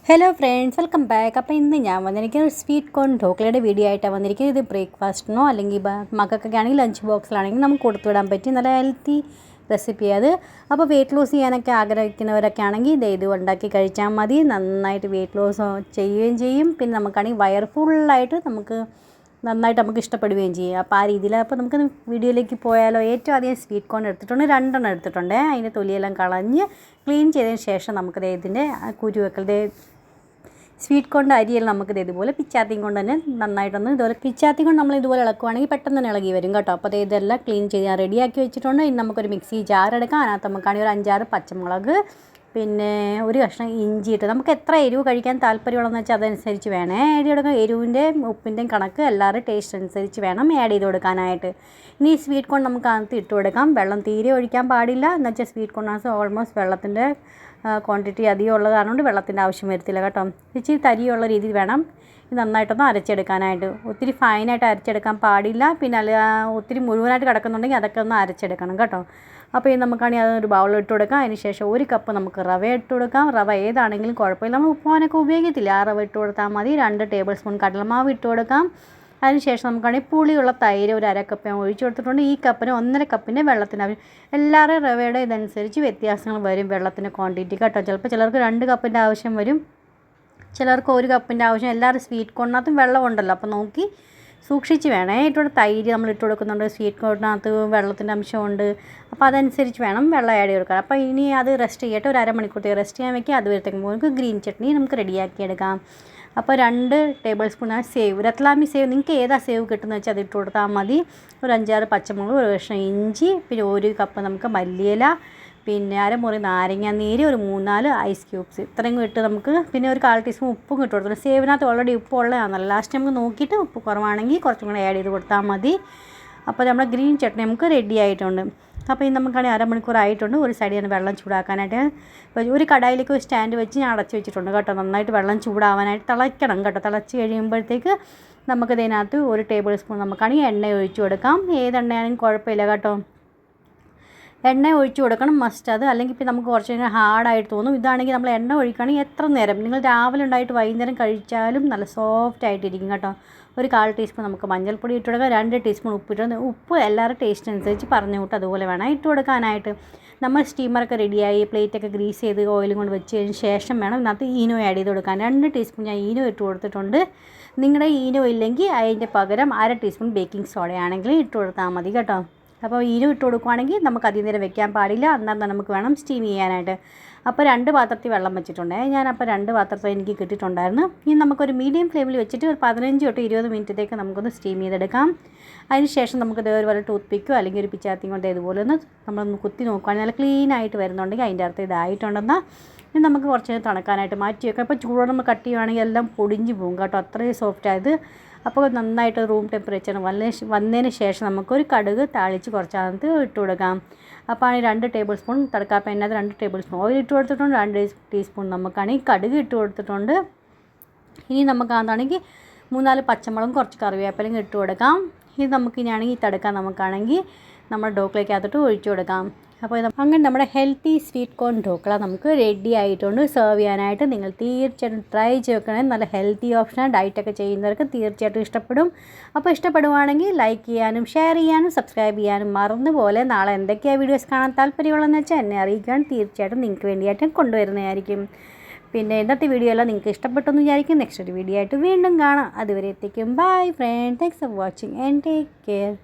Hello friends, welcome back. അപ്പോൾ ഇന്ന് ഞാൻ വന്നിരിക്കുന്നത് സ്വീറ്റ് കോൺ ഢോക്ലയുടെ വീഡിയോ ആയിട്ടാണ് വന്നിരിക്കുന്നത്. ഇത് ബ്രേക്ക്ഫാസ്റ്റിനോ അല്ലെങ്കിൽ മക്കൾക്കൊക്കെ ആണെങ്കിൽ ലഞ്ച് ബോക്സിലാണെങ്കിൽ നമുക്ക് കൊടുത്തുവിടാൻ പറ്റി നല്ല ഹെൽത്തി റെസിപ്പി അത്. അപ്പോൾ വെയിറ്റ് ലോസ് ചെയ്യാനൊക്കെ ആഗ്രഹിക്കുന്നവരൊക്കെ ആണെങ്കിൽ ഇത് ഉണ്ടാക്കി കഴിച്ചാൽ മതി. നന്നായിട്ട് വെയിറ്റ് ലോസ് ചെയ്യുകയും ചെയ്യും. പിന്നെ നമുക്കാണെങ്കിൽ വയർ ഫുള്ളായിട്ട് നന്നായിട്ട് ഇഷ്ടപ്പെടുകയും ചെയ്യും. അപ്പോൾ ആ രീതിയിൽ അപ്പോൾ നമുക്ക് വീഡിയോയിലേക്ക് പോയാലോ. ഏറ്റവും ആദ്യം സ്വീറ്റ് കോൺ എടുത്തിട്ടുണ്ട്, 2 എണ്ണം എടുത്തിട്ടുണ്ട്. അതിൻ്റെ തൊലിയെല്ലാം കളഞ്ഞ് ക്ലീൻ ചെയ്തതിന് ശേഷം നമുക്കത് ഇതിൻ്റെ കുരുവൊക്കെ സ്വീറ്റ് കോണിൻ്റെ അരിയെല്ലാം നമുക്കിത് ഇതുപോലെ പിച്ചാത്തിയും കൊണ്ട് തന്നെ നന്നായിട്ടൊന്ന് ഇതുപോലെ പിച്ചാത്തി കൊണ്ട് നമ്മൾ ഇതുപോലെ ഇളക്കുവാണെങ്കിൽ പെട്ടെന്ന് തന്നെ ഇളകി വരും കേട്ടോ. അപ്പോൾ ഇതെല്ലാം ക്ലീൻ ചെയ്ത് ഞാൻ റെഡിയാക്കി വെച്ചിട്ടുണ്ട്. ഇനി നമുക്കൊരു മിക്സി ജാർ എടുക്കാം. അതിനകത്ത് നമുക്കാണെങ്കിൽ ഒരു 5-6 പച്ചമുളക്, പിന്നെ ഒരു കഷ്ണം ഇഞ്ചി ഇട്ട് നമുക്ക് എത്ര എരിവ് കഴിക്കാൻ താല്പര്യമുള്ളതെന്ന് വെച്ചാൽ അതനുസരിച്ച് വേണേ ആഡ് ചെയ്ത് കൊടുക്കാം. എരിവിൻ്റെയും ഉപ്പിൻ്റെയും കണക്ക് എല്ലാവരും ടേസ്റ്റ് അനുസരിച്ച് വേണം ആഡ് ചെയ്ത് കൊടുക്കാനായിട്ട്. ഇനി ഈ സ്വീറ്റ് കോൺ നമുക്ക് അകത്ത് ഇട്ട് കൊടുക്കാം. വെള്ളം തീരെ ഒഴിക്കാൻ പാടില്ല. എന്ന് വെച്ചാൽ സ്വീറ്റ് കോണിനകത്ത് ഓൾമോസ്റ്റ് വെള്ളത്തിൻ്റെ ക്വാണ്ടിറ്റി അധികം ഉള്ളത് കാരണം വെള്ളത്തിൻ്റെ ആവശ്യം വരത്തില്ല കേട്ടോ. ഇച്ചിരി തരിയുള്ള രീതിയിൽ വേണം ഇത് നന്നായിട്ടൊന്ന് അരച്ചെടുക്കാനായിട്ട്. ഒത്തിരി ഫൈനായിട്ട് അരച്ചെടുക്കാൻ പാടില്ല. പിന്നെ ഒത്തിരി മുഴുവനായിട്ട് കിടക്കുന്നുണ്ടെങ്കിൽ അതൊക്കെ ഒന്ന് അരച്ചെടുക്കണം കേട്ടോ. അപ്പോൾ ഇത് നമുക്കാണെങ്കിൽ അതൊരു ബൗളിൽ ഇട്ട് കൊടുക്കാം. അതിന് ശേഷം 1 കപ്പ് നമുക്ക് റവ ഇട്ട് കൊടുക്കാം. റവ ഏതാണെങ്കിലും കുഴപ്പമില്ല, നമ്മൾ ഉപ്പുമാനൊക്കെ ഉപയോഗിക്കത്തില്ല. ആ റവ ഇട്ട് കൊടുത്താൽ മതി. 2 ടേബിൾ സ്പൂൺ കടലമാവ് ഇട്ട് കൊടുക്കാം. അതിനുശേഷം നമുക്കാണെങ്കിൽ പുളിയുള്ള തൈര് ഒരു 1/2 കപ്പ് ഞാൻ ഒഴിച്ചു കൊടുത്തിട്ടുണ്ട്. ഈ കപ്പിന് 1.5 കപ്പിൻ്റെ വെള്ളത്തിന് എല്ലാവരുടെയും റവയുടെ ഇതനുസരിച്ച് വ്യത്യാസങ്ങൾ വരും വെള്ളത്തിൻ്റെ ക്വാണ്ടിറ്റി കേട്ടോ. ചിലപ്പോൾ ചിലർക്ക് 2 കപ്പിൻ്റെ ആവശ്യം വരും, ചിലർക്ക് 1 കപ്പിൻ്റെ ആവശ്യം. എല്ലാവരും സ്വീറ്റ് കോണിനകത്തും വെള്ളം ഉണ്ടല്ലോ, അപ്പോൾ നോക്കി സൂക്ഷിച്ച് വേണേ. ഇട്ടോടെ തൈര് നമ്മൾ ഇട്ട് കൊടുക്കുന്നുണ്ട്. സ്വീറ്റ് കോണിനകത്ത് വെള്ളത്തിൻ്റെ അംശമുണ്ട്, അപ്പോൾ അതനുസരിച്ച് വേണം വെള്ളം ആഡ് ചെയ്ത് കൊടുക്കാൻ. അപ്പോൾ ഇനി അത് റെസ്റ്റ് ചെയ്യട്ടെ, ഒരു അരമണിക്കൂറത്തേക്ക് റെസ്റ്റ് ചെയ്യാൻ വയ്ക്കുക. അതുവരത്തേക്ക് നമുക്ക് ഗ്രീൻ ചട്നി നമുക്ക് റെഡിയാക്കി എടുക്കാം. അപ്പോൾ 2 ടേബിൾ സ്പൂൺ സേവ്, രത്ലാമി സേവ്, നിങ്ങൾക്ക് ഏതാ സേവ് കിട്ടുന്നത് വെച്ചാൽ അത് ഇട്ട് കൊടുത്താൽ മതി. ഒരു 5-6 പച്ചമുളക്, ഒരു കഷ്ണം ഇഞ്ചി, പിന്നെ 1 കപ്പ് നമുക്ക് മല്ലിയില, പിന്നെ അരമുറി നാരങ്ങ നീര്, ഒരു 3-4 ഐസ് ക്യൂബ്സ്, ഇത്രയും ഇട്ട് നമുക്ക് പിന്നെ ഒരു 1/4 ടീസ്പൂൺ ഉപ്പും ഇട്ട് കൊടുക്കണം. സേവിനകത്ത് ഓൾറെഡി ഉപ്പ് ഉള്ളതാണല്ലോ. ലാസ്റ്റ് നമുക്ക് നോക്കിയിട്ട് ഉപ്പ് കുറവാണെങ്കിൽ കുറച്ചും കൂടെ ആഡ് ചെയ്ത് കൊടുത്താൽ മതി. അപ്പോൾ നമ്മുടെ ഗ്രീൻ ചട്നി നമുക്ക് റെഡി ആയിട്ടുണ്ട്. അപ്പോൾ ഇത് നമുക്കാണെങ്കിൽ അരമണിക്കൂർ ആയിട്ടുണ്ട്. ഒരു സൈഡിൽ ഞാൻ വെള്ളം ചൂടാക്കാനായിട്ട് ഒരു കടായിലേക്ക് ഒരു സ്റ്റാൻഡ് വെച്ച് ഞാൻ അടച്ച് വെച്ചിട്ടുണ്ട് കേട്ടോ. നന്നായിട്ട് വെള്ളം ചൂടാവാനായിട്ട് തിളയ്ക്കണം കേട്ടോ. തിളച്ച് കഴിയുമ്പോഴത്തേക്ക് നമുക്കിതിനകത്ത് 1 ടേബിൾ സ്പൂൺ നമുക്കാണെങ്കിൽ എണ്ണ ഒഴിച്ചു കൊടുക്കാം. ഏതെണ്ണയാണെങ്കിലും കുഴപ്പമില്ല കേട്ടോ. എണ്ണ ഒഴിച്ചു കൊടുക്കണം, മസ്റ്റ് അത്. അല്ലെങ്കിൽ ഇപ്പോൾ നമുക്ക് കുറച്ച് കഴിഞ്ഞാൽ ഹാർഡായിട്ട് തോന്നും. ഇതാണെങ്കിൽ നമ്മൾ എണ്ണ ഒഴിക്കുകയാണെങ്കിൽ എത്ര നേരം നിങ്ങൾ രാവിലെ ഉണ്ടായിട്ട് വൈകുന്നേരം കഴിച്ചാലും നല്ല സോഫ്റ്റ് ആയിട്ടിരിക്കും കേട്ടോ. ഒരു 1/4 ടീസ്പൂൺ നമുക്ക് മഞ്ഞൾപ്പൊടി ഇട്ട് കൊടുക്കാം. 2 ടീസ്പൂൺ ഉപ്പ് ഇട്ട്, ഉപ്പ് എല്ലാവരുടെ ടേസ്റ്റ് അനുസരിച്ച് പറഞ്ഞു കൂട്ട് അതുപോലെ വേണം ഇട്ട് കൊടുക്കാനായിട്ട്. നമ്മൾ സ്റ്റീമറൊക്കെ റെഡിയായി പ്ലേറ്റൊക്കെ ഗ്രീസ് ചെയ്ത് ഓയിലും കൊണ്ട് വെച്ചതിന് ശേഷം വേണം ഇതിനകത്ത് ഈനോ ആഡ് ചെയ്ത് കൊടുക്കാൻ. 2 ടീസ്പൂൺ ഞാൻ ഈനോ ഇട്ട് കൊടുത്തിട്ടുണ്ട്. നിങ്ങളുടെ ഈനോ ഇല്ലെങ്കിൽ അതിൻ്റെ പകരം 1/2 ടീസ്പൂൺ ബേക്കിംഗ് സോഡയാണെങ്കിൽ ഇട്ട് കൊടുത്താൽ മതി കേട്ടോ. അപ്പോൾ ഈനോ ഇട്ട് കൊടുക്കുകയാണെങ്കിൽ നമുക്ക് അധികം നേരം വെക്കാൻ പാടില്ല, എന്നാൽ നമുക്ക് വേണം സ്റ്റീം ചെയ്യാനായിട്ട്. അപ്പോൾ 2 പാത്രത്തിൽ വെള്ളം വെച്ചിട്ടുണ്ട് ഞാൻ. അപ്പോൾ 2 പാത്രത്തിൽ എനിക്ക് കിട്ടിയിട്ടുണ്ടായിരുന്നു. ഇനി നമുക്കൊരു മീഡിയം ഫ്ലെയിമിൽ വെച്ചിട്ട് ഒരു 15 തൊട്ട് 20 മിനിറ്റത്തേക്ക് നമുക്കൊന്ന് സ്റ്റീം ചെയ്തെടുക്കാം. അതിന് ശേഷം നമുക്ക് ഇതേപോലെ ടൂത്ത് പിക്കോ അല്ലെങ്കിൽ ഒരു പിച്ചാത്തിയും കൊണ്ട് ഇതുപോലെ നമ്മളൊന്ന് കുത്തി നോക്കുകയാണെങ്കിൽ നല്ല ക്ലീൻ ആയിട്ട് വരുന്നുണ്ടെങ്കിൽ അതിൻ്റെ അർത്ഥം ഇതായിട്ടുണ്ടെന്നാൽ ഇനി നമുക്ക് കുറച്ച് തണുക്കാനായിട്ട് മാറ്റി വെക്കാം. അപ്പോൾ ചൂടോടെ നമ്മൾ കട്ട് ചെയ്യുകയാണെങ്കിൽ എല്ലാം പൊടിഞ്ഞ് പോകും കേട്ടോ, അത്രയും സോഫ്റ്റ് ആയത്. അപ്പോൾ നന്നായിട്ട് റൂം ടെമ്പറേച്ചർ വന്നതിന് ശേഷം നമുക്കൊരു കടുക് താളിച്ച് കുറച്ചകത്ത് ഇട്ട് കൊടുക്കാം. അപ്പോൾ 2 ടേബിൾ സ്പൂൺ തടുക്കാപ്പം അതിനകത്ത് 2 ടേബിൾ സ്പൂൺ ഓയിൽ ഇട്ട് കൊടുത്തിട്ടുണ്ട്. 2 ടീസ്പൂൺ നമുക്കാണെങ്കിൽ കടുക് ഇട്ട് കൊടുത്തിട്ടുണ്ട്. ഇനി നമുക്കാണെങ്കിൽ 3-4 പച്ചമുളകും കുറച്ച് കറിവേപ്പിലയും ഇട്ട് കൊടുക്കാം. ഇത് നമുക്കിനിയാണെങ്കിൽ തടുക്കാൻ നമുക്കാണെങ്കിൽ നമ്മുടെ ഢോക്ലയ്ക്കകത്തോട്ട് ഒഴിച്ചു കൊടുക്കാം. അപ്പോൾ അങ്ങനെ നമ്മുടെ ഹെൽത്തി സ്വീറ്റ് കോൺ ഢോക്ല നമുക്ക് റെഡി ആയിട്ടുണ്ട്. സെർവ് ചെയ്യാനായിട്ട് നിങ്ങൾ തീർച്ചയായിട്ടും ട്രൈ ചെയ്യണേ. നല്ല ഹെൽത്തി ഓപ്ഷനാണ്. ഡയറ്റൊക്കെ ചെയ്യുന്നവർക്ക് തീർച്ചയായിട്ടും ഇഷ്ടപ്പെടും. അപ്പോൾ ഇഷ്ടപ്പെടുവാണെങ്കിൽ ലൈക്ക് ചെയ്യാനും ഷെയർ ചെയ്യാനും സബ്സ്ക്രൈബ് ചെയ്യാനും മറന്നുപോലെ. നാളെ എന്തൊക്കെയാണ് വീഡിയോസ് കാണാൻ താല്പര്യമുള്ളതെന്ന് വെച്ചാൽ എന്നെ അറിയിക്കാൻ തീർച്ചയായിട്ടും നിങ്ങൾക്ക് വേണ്ടിയായിട്ടും കൊണ്ടുവരുന്നതായിരിക്കും. പിന്നെ ഇന്നത്തെ വീഡിയോ എല്ലാം നിങ്ങൾക്ക് ഇഷ്ടപ്പെട്ടെന്ന് വിചാരിക്കും. നെക്സ്റ്റ് ഒരു വീഡിയോ ആയിട്ട് വീണ്ടും കാണാം. അതുവരെ എത്തിക്കും. Bye friend, thanks for watching and take care.